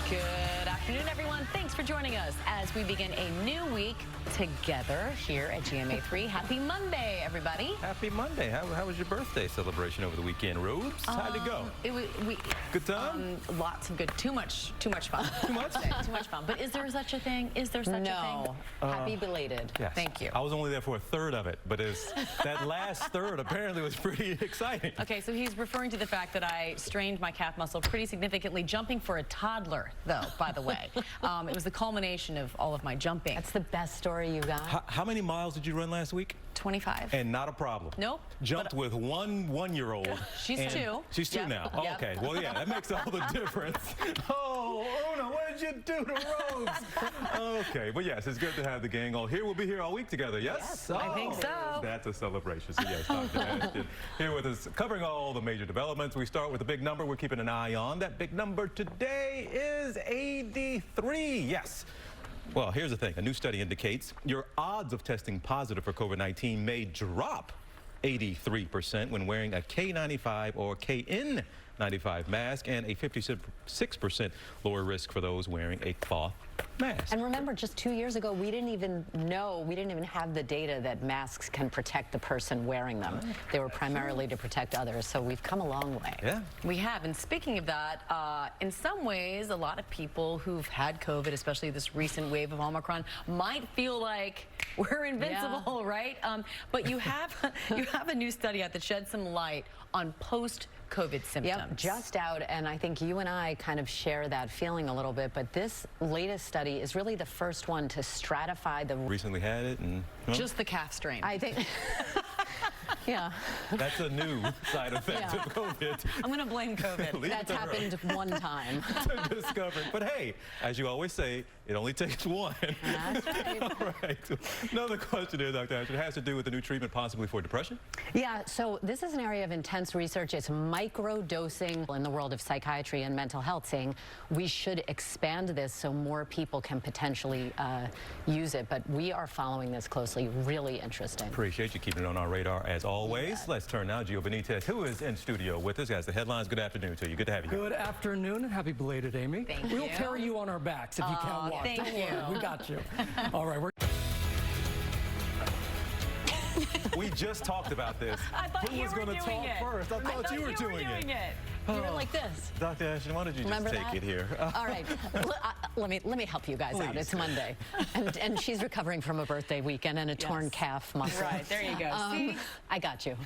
Good afternoon, everyone. Thanks for joining us as we begin a new week together here at GMA3. Happy Monday, everybody. Happy Monday. How was your birthday celebration over the weekend, Rubes? How'd it go? Good time? Lots of good. Too much fun. Too much? Too much fun. But is there such a thing? Is there such a thing? No. Happy belated. Yes. Thank you. I was only there for a third of it, but that last third apparently was pretty exciting. Okay, so he's referring to the fact that I strained my calf muscle pretty significantly jumping for a toddler, though, by the way. It was the culmination of all of my jumping. That's the best story you got. How many miles did you run last week? 25. And not a problem? Nope. Jumped with one-year-old. She's two. She's two Yep. now. Yep. Okay. Well, yeah, that makes all the difference. Oh, Una, what did you do to Rose? Okay. But yes, it's good to have the gang all here. We'll be here all week together, yes? Yes, I think so. That's a celebration. So yes, Dr. Ashton here with us, covering all the major developments. We start with the big number we're keeping an eye on. That big number today is 83. Yes. Well, here's the thing. A new study indicates your odds of testing positive for COVID-19 may drop 83% when wearing a K95 or KN95 mask, and a 56% lower risk for those wearing a cloth mask. And remember, just 2 years ago, we didn't even have the data that masks can protect the person wearing them. They were primarily to protect others, so we've come a long way. Yeah. We have, and speaking of that, in some ways, a lot of people who've had COVID, especially this recent wave of Omicron, might feel like we're invincible, right? But you have a new study out that sheds some light on post-COVID symptoms. Yep, just out, and I think you and I kind of share that feeling a little bit, but this latest study is really the first one to stratify the... Recently had it and... Just the calf strain. I think... Yeah. That's a new side effect of COVID. I'm going to blame COVID. That's happened one time. Discovered. But hey, as you always say, it only takes one. That's right. All right. Another question here, Dr. Ashton. It has to do with the new treatment possibly for depression? Yeah, so this is an area of intense research. It's micro-dosing in the world of psychiatry and mental health, saying we should expand this so more people can potentially use it. But we are following this closely. Really interesting. Appreciate you keeping it on our radar as always. Let's turn now to Gio Benitez, who is in studio with us. Guys, the headlines. Good afternoon to you. Good to have you. Good afternoon and happy belated, Amy. Thank We'll you. carry you on our backs if you can't walk. Thank Don't you. worry, we got you. All right, We just talked about this. I thought Who you was were going to doing talk it. first? I thought you were doing it. You went like this. Dr. Ashton, why don't you Remember just take that? it here? All right, let me help you guys out. Please. It's Monday, and she's recovering from a birthday weekend and a torn calf muscle. Right, there you go. See? I got you.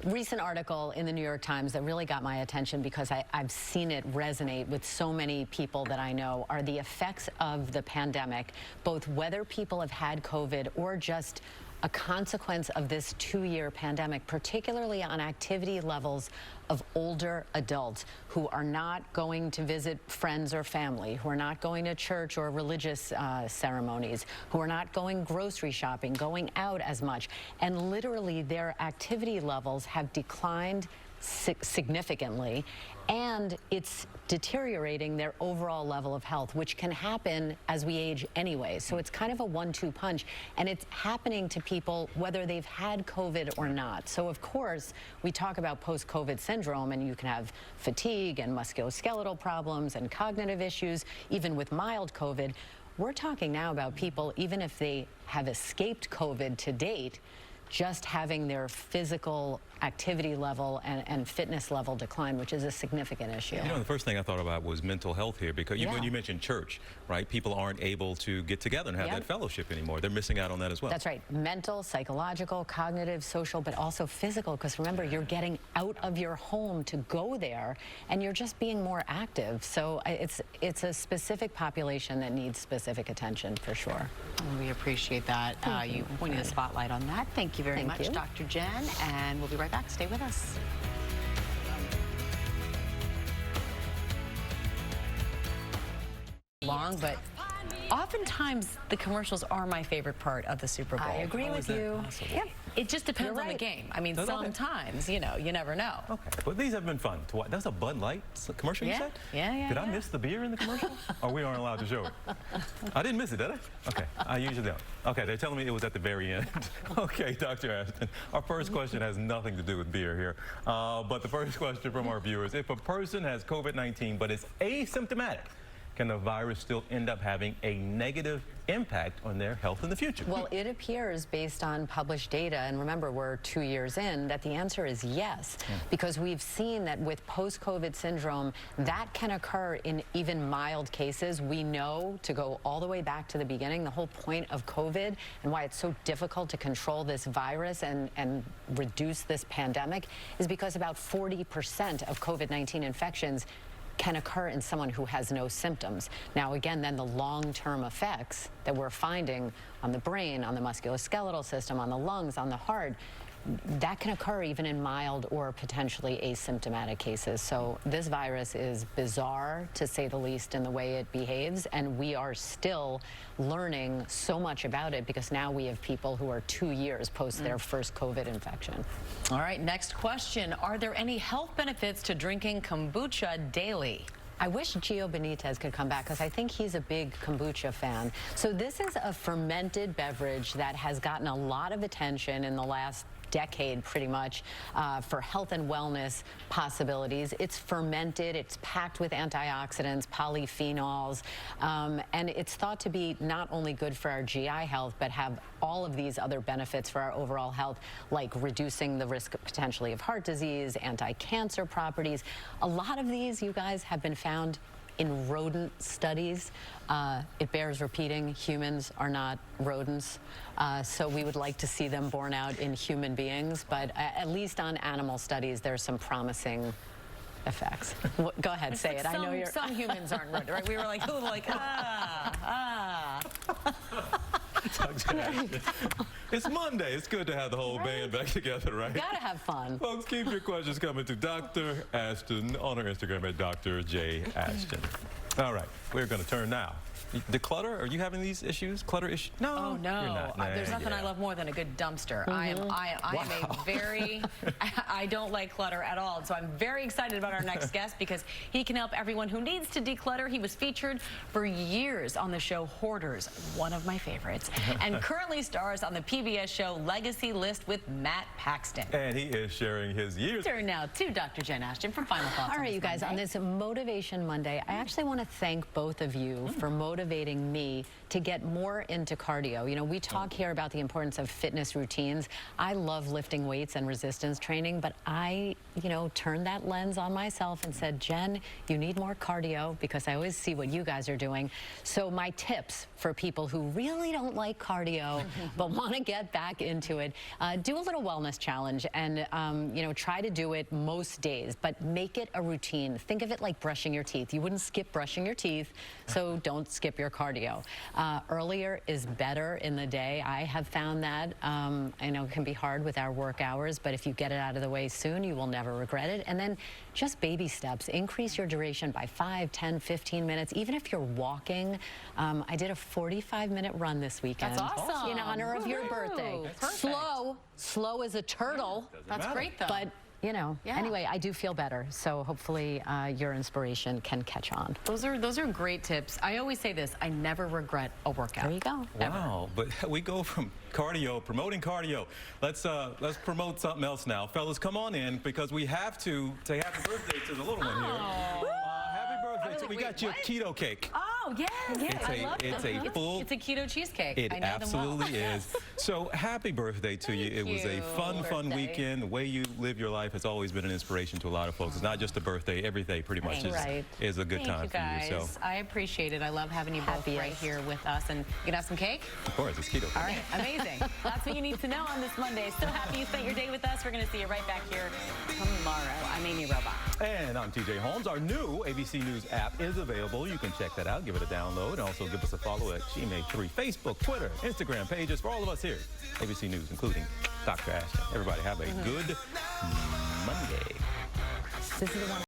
Recent article in the New York Times that really got my attention because I've seen it resonate with so many people that I know are the effects of the pandemic, both whether people have had COVID or just a consequence of this 2-year pandemic, particularly on activity levels of older adults who are not going to visit friends or family, who are not going to church or religious ceremonies, who are not going grocery shopping, going out as much. And literally their activity levels have declined significantly, and it's deteriorating their overall level of health, which can happen as we age anyway. So it's kind of a 1-2 punch, and it's happening to people whether they've had COVID or not. So of course, we talk about post-COVID syndrome, and you can have fatigue and musculoskeletal problems and cognitive issues, even with mild COVID. We're talking now about people, even if they have escaped COVID to date, just having their physical activity level and fitness level decline, which is a significant issue. You know, the first thing I thought about was mental health here, because when you mentioned church, right, people aren't able to get together and have that fellowship anymore. They're missing out on that as well. That's right. Mental, psychological, cognitive, social, but also physical, because remember, you're getting out of your home to go there, and you're just being more active. So it's a specific population that needs specific attention, for sure. We appreciate that. You pointed the spotlight on that. Thank you very much, Dr. Jen, and we'll be right back. Stay with us. Long, but oftentimes the commercials are my favorite part of the Super Bowl. I agree with you. Yep. It just depends on the right. game. I mean, Okay. sometimes, you know, you never know. Okay, but these have been fun to watch. That's a Bud Light commercial you Yeah, said? yeah. Did I miss the beer in the commercial? Or we aren't allowed to show it? I didn't miss it, did I? Okay, I usually don't. Okay, they're telling me it was at the very end. Okay, Dr. Ashton, our first question has nothing to do with beer here. But the first question from our viewers, if a person has COVID-19 but is asymptomatic, can the virus still end up having a negative impact on their health in the future? Well, it appears based on published data, and remember we're 2 years in, that the answer is yes, because we've seen that with post-COVID syndrome, that can occur in even mild cases. We know, to go all the way back to the beginning, the whole point of COVID and why it's so difficult to control this virus and reduce this pandemic is because about 40% of COVID-19 infections can occur in someone who has no symptoms. Now, again, then the long-term effects that we're finding on the brain, on the musculoskeletal system, on the lungs, on the heart, that can occur even in mild or potentially asymptomatic cases. So this virus is bizarre, to say the least, in the way it behaves, and we are still learning so much about it because now we have people who are 2 years post their first COVID infection. All right, next question. Are there any health benefits to drinking kombucha daily? I wish Gio Benitez could come back because I think he's a big kombucha fan. So this is a fermented beverage that has gotten a lot of attention in the last decade, pretty much, for health and wellness possibilities. It's fermented, it's packed with antioxidants, polyphenols, and it's thought to be not only good for our GI health, but have all of these other benefits for our overall health, like reducing the risk potentially of heart disease, anti-cancer properties. A lot of these, you guys, have been found in rodent studies. It bears repeating, humans are not rodents, so we would like to see them borne out in human beings, but at least on animal studies, there's some promising effects. Go ahead, say it. I know you're... Some humans aren't rodent, right? We were like, a little like, It's Monday. It's good to have the whole band back together, right? Gotta have fun. Folks, keep your questions coming to Dr. Ashton on her Instagram at Dr. J. Ashton. All right, we're going to turn now. Declutter? Are you having these issues? Clutter issues? No. oh no, You're not. there's nothing I love more than a good dumpster. I am a very, I don't like clutter at all. So I'm very excited about our next guest because he can help everyone who needs to declutter. He was featured for years on the show Hoarders, one of my favorites, and currently stars on the PBS show Legacy List with Matt Paxton. And he is sharing his years. Turn now to Dr. Jen Ashton for final thoughts. All right, you guys, on this Motivation Monday, I actually want to thank both of you for motivating me to get more into cardio. You know, we talk here about the importance of fitness routines. I love lifting weights and resistance training, but I, turned that lens on myself and said, Jen, you need more cardio because I always see what you guys are doing. So my tips for people who really don't like cardio but want to get back into it, do a little wellness challenge and, try to do it most days, but make it a routine. Think of it like brushing your teeth. You wouldn't skip brushing your teeth, so don't skip your cardio. Earlier is better in the day. I have found that. I know it can be hard with our work hours, but if you get it out of the way soon, you will never regret it. And then just baby steps. Increase your duration by 5, 10, 15 minutes. Even if you're walking. I did a 45-minute run this weekend. That's awesome. In honor of your birthday. Perfect. Slow as a turtle. That's great, though. But anyway, I do feel better. So hopefully your inspiration can catch on. Those are great tips. I always say this, I never regret a workout. There you go. Wow, but we go from cardio, promoting cardio. Let's promote something else now. Fellas, come on in because we have to say happy birthday to the little one here. Happy birthday. We got you a keto cake. Oh, yeah. It's a keto cheesecake. It I know absolutely them well. is. So happy birthday to you. It was a you. fun weekend. The way you live your life has always been an inspiration to a lot of folks. It's not just a birthday. Every day pretty much is a good time you guys. for you. So I appreciate it. I love having you both right here with us. And you can have some cake? of course, it's keto. All right, amazing. That's what you need to know on this Monday. So happy you spent your day with us. We're going to see you right back here tomorrow. I'm Amy Robach. And I'm TJ Holmes. Our new ABC News app is available. You can check that out, give it a download, and also give us a follow at GMA3, Facebook, Twitter, Instagram pages for all of us here. ABC News, including Dr. Ashton. Everybody have a good Monday. This is the one.